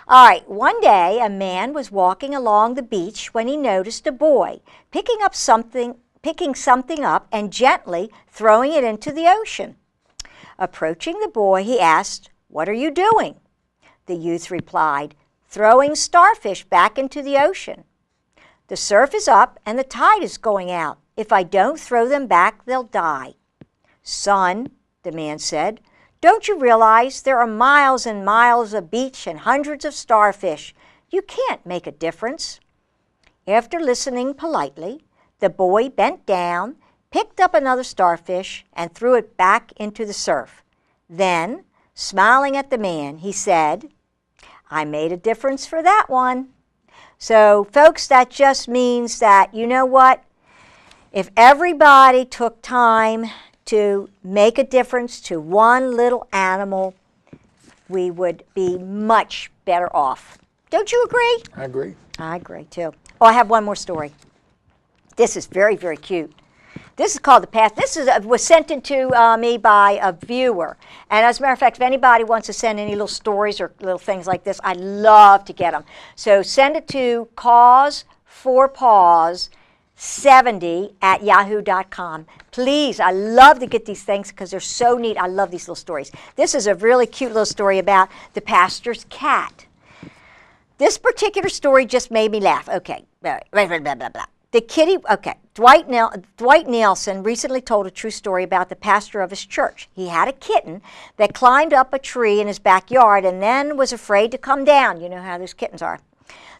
All right, one day a man was walking along the beach when he noticed a boy picking something up and gently throwing it into the ocean. Approaching the boy, he asked, "What are you doing?" The youth replied, "Throwing starfish back into the ocean. The surf is up and the tide is going out. If I don't throw them back, they'll die." "Son," the man said, "don't you realize there are miles and miles of beach and hundreds of starfish? You can't make a difference." After listening politely, the boy bent down, picked up another starfish, and threw it back into the surf. Then, smiling at the man, he said, "I made a difference for that one." So, folks, that just means that, you know what? If everybody took time to make a difference to one little animal, we would be much better off. Don't you agree? I agree. I agree too. Oh, I have one more story. This is very, very cute. This is called the Path. This was sent in to me by a viewer. And as a matter of fact, if anybody wants to send any little stories or little things like this, I'd love to get them. So send it to cause4paws70@yahoo.com. Please, I love to get these things because they're so neat. I love these little stories. This is a really cute little story about the pastor's cat. This particular story just made me laugh. Okay, blah, blah, blah, blah, blah. The kitty, okay, Dwight Nielsen recently told a true story about the pastor of his church. He had a kitten that climbed up a tree in his backyard and then was afraid to come down. You know how those kittens are.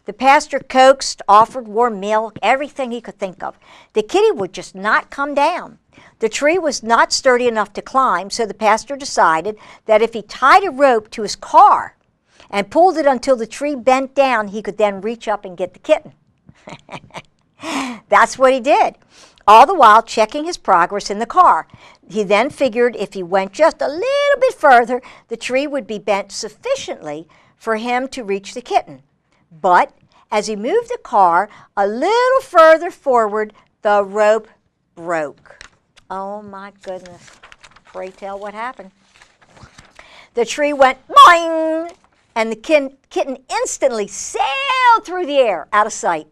The pastor coaxed, offered warm milk, everything he could think of. The kitty would just not come down. The tree was not sturdy enough to climb, so the pastor decided that if he tied a rope to his car and pulled it until the tree bent down, he could then reach up and get the kitten. That's what he did, all the while checking his progress in the car. He then figured if he went just a little bit further, the tree would be bent sufficiently for him to reach the kitten. But as he moved the car a little further forward, the rope broke. Oh my goodness. Pray tell what happened. The tree went boing, and the kitten instantly sailed through the air out of sight.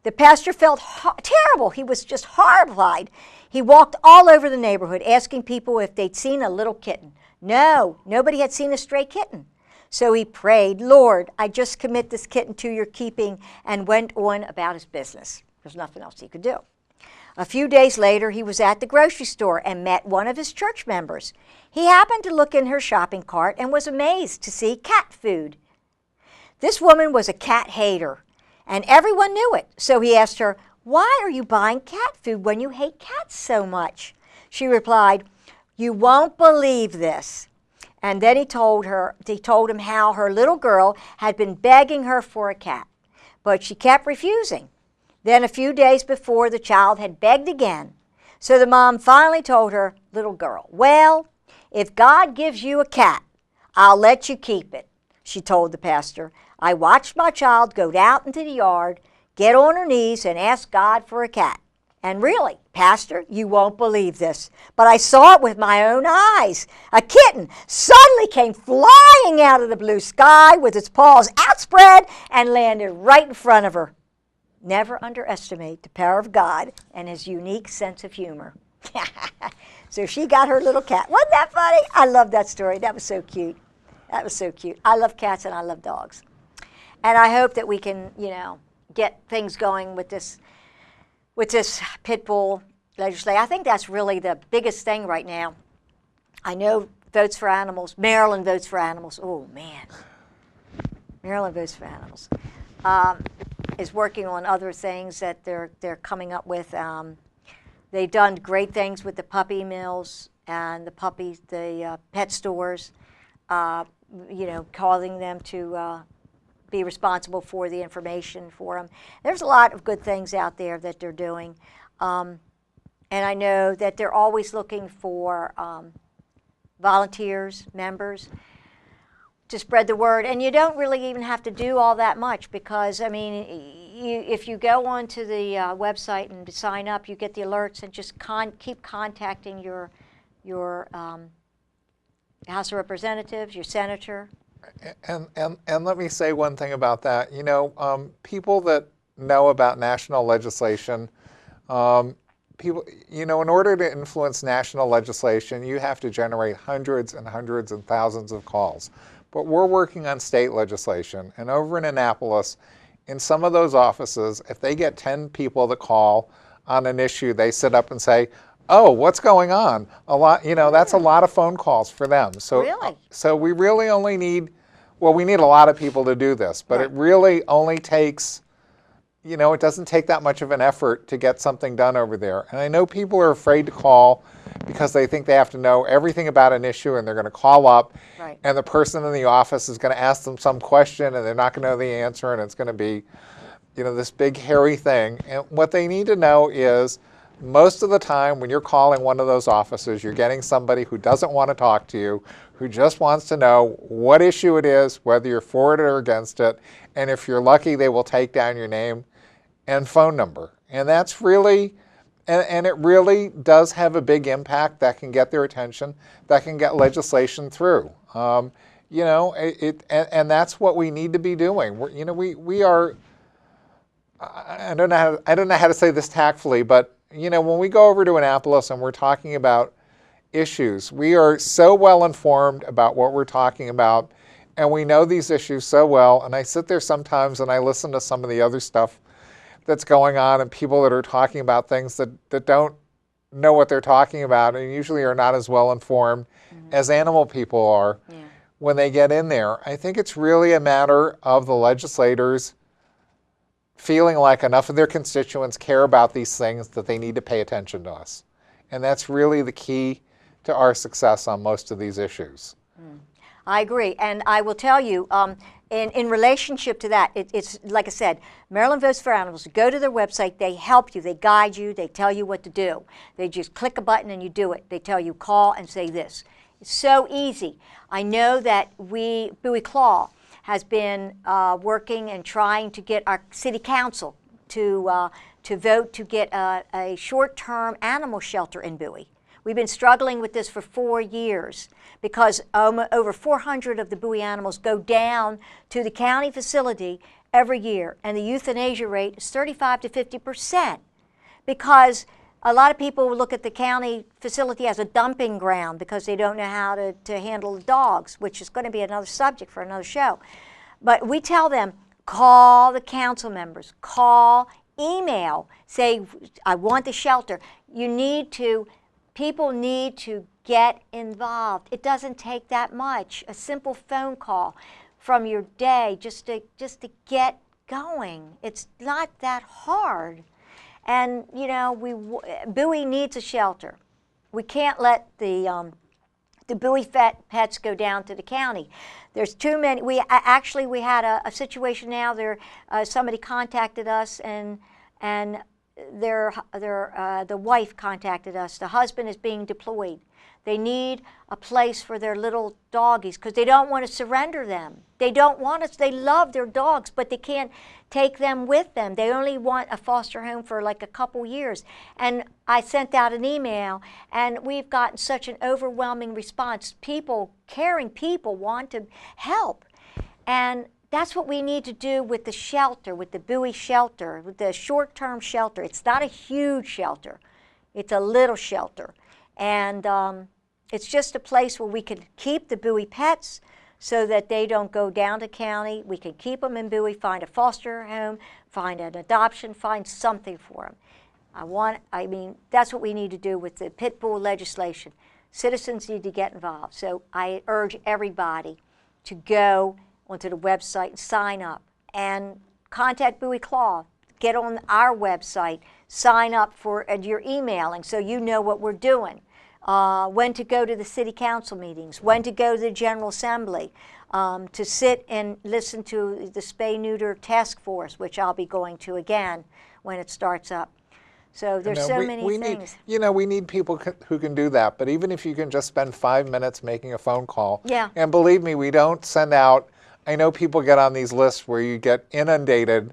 The pastor felt terrible. He was just horrified. He walked all over the neighborhood asking people if they'd seen a little kitten. No, nobody had seen a stray kitten. So he prayed, Lord, I just commit this kitten to your keeping, and went on about his business. There's nothing else he could do. A few days later, he was at the grocery store and met one of his church members. He happened to look in her shopping cart and was amazed to see cat food. This woman was a cat hater, and everyone knew it. So he asked her, why are you buying cat food when you hate cats so much? She replied, you won't believe this. And then he told him how her little girl had been begging her for a cat, but she kept refusing. Then a few days before, the child had begged again. So the mom finally told her little girl, well, if God gives you a cat, I'll let you keep it, she told the pastor. I watched my child go out into the yard, get on her knees, and ask God for a cat. And really, Pastor, you won't believe this, but I saw it with my own eyes. A kitten suddenly came flying out of the blue sky with its paws outspread and landed right in front of her. Never underestimate the power of God and his unique sense of humor. So she got her little cat. Wasn't that funny? I love that story. That was so cute. That was so cute. I love cats and I love dogs. And I hope that we can, get things going with this pit bull legislation. I think that's really the biggest thing right now. I know Votes for Animals. Maryland votes for animals. Oh, man. Maryland votes for animals. Is working on other things that they're coming up with. They've done great things with the puppy mills and the pet stores, calling them to be responsible for the information for them. There's a lot of good things out there that they're doing. And I know that they're always looking for volunteers, members, to spread the word. And you don't really even have to do all that much because, if you go onto the website and sign up, you get the alerts and just keep contacting your House of Representatives, your senator. And let me say one thing about that. People that know about national legislation, in order to influence national legislation, you have to generate hundreds and hundreds and thousands of calls. But we're working on state legislation, and over in Annapolis, in some of those offices, if they get 10 people that call on an issue, they sit up and say, oh, what's going on? A lot, that's a lot of phone calls for them. So, really? So we really only need, we need a lot of people to do this, but It really only takes, it doesn't take that much of an effort to get something done over there. And I know people are afraid to call because they think they have to know everything about an issue, and they're going to call up, and the person in the office is going to ask them some question, and they're not going to know the answer, and it's going to be, this big hairy thing. And what they need to know is most of the time when you're calling one of those offices, you're getting somebody who doesn't want to talk to you, who just wants to know what issue it is, whether you're for it or against it, and if you're lucky, they will take down your name and phone number. And that's really, and it really does have a big impact that can get their attention, that can get legislation through. You know, and that's what we need to be doing. You know, we are, I don't know how to say this tactfully, but you know, when we go over to Annapolis and we're talking about issues, we are so well informed about what we're talking about, and we know these issues so well. And I sit there sometimes and I listen to some of the other stuff that's going on, and people that are talking about things that don't know what they're talking about, and usually are not as well informed as animal people are when they get in there. I think it's really a matter of the legislators feeling like enough of their constituents care about these things that they need to pay attention to us. And that's really the key to our success on most of these issues. I agree. And I will tell you, in relationship to that, it's like I said, Maryland Votes for Animals. Go to their website. They help you. They guide you. They tell you what to do. They just click a button and you do it. They tell you call and say this. It's so easy. I know that Bowie Claw has been working and trying to get our city council to vote to get a short-term animal shelter in Bowie. We've been struggling with this for 4 years because over 400 of the Bowie animals go down to the county facility every year, and the euthanasia rate is 35 to 50%, because a lot of people look at the county facility as a dumping ground because they don't know how to handle the dogs, which is going to be another subject for another show. But we tell them, call the council members, call, email, say, I want the shelter. People need to get involved. It doesn't take that much. A simple phone call from your day just to get going. It's not that hard. And you know, Bowie needs a shelter. We can't let the Bowie pets go down to the county. There's too many. We had a situation now. Somebody contacted us, and the wife contacted us. The husband is being deployed. They need a place for their little doggies because they don't want to surrender them. They don't want us. They love their dogs, but they can't take them with them. They only want a foster home for like a couple years. And I sent out an email, and we've gotten such an overwhelming response. Caring people want to help. And that's what we need to do with the shelter, with the Bowie shelter, with the short-term shelter. It's not a huge shelter. It's a little shelter. And it's just a place where we can keep the Bowie pets so that they don't go down to county. We can keep them in Bowie, find a foster home, find an adoption, find something for them. That's what we need to do with the pit bull legislation. Citizens need to get involved. So I urge everybody to go onto the website and sign up and contact Bowie Claw. Get on our website, sign up for your emailing so you know what we're doing. When to go to the city council meetings, when to go to the General Assembly, to sit and listen to the spay-neuter task force, which I'll be going to again when it starts up. So there's many things. We need people who can do that, but even if you can just spend 5 minutes making a phone call, yeah. And believe me, we don't send out, I know people get on these lists where you get inundated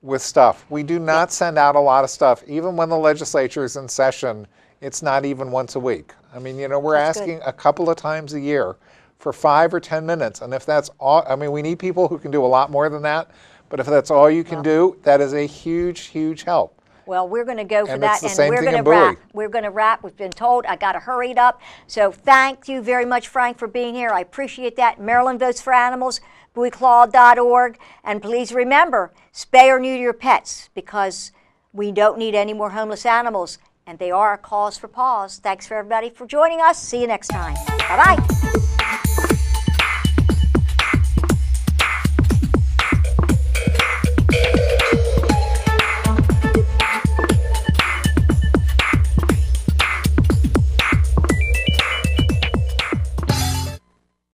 with stuff. We do not send out a lot of stuff. Even when the legislature is in session, it's not even once a week. I mean, we're asking a couple of times a year for 5 or 10 minutes. And if that's all, we need people who can do a lot more than that. But if that's all you can do, that is a huge, huge help. Well, we're going to go for and that, it's the and same we're thing going in to wrap. Bowie. We're going to wrap. We've been told I got to hurry it up. So thank you very much, Frank, for being here. I appreciate that. Maryland Votes for Animals, BowieClaw.org. And please remember, spay or neuter your pets, because we don't need any more homeless animals. And they are a cause for Paws. Thanks for everybody for joining us. See you next time. Bye-bye.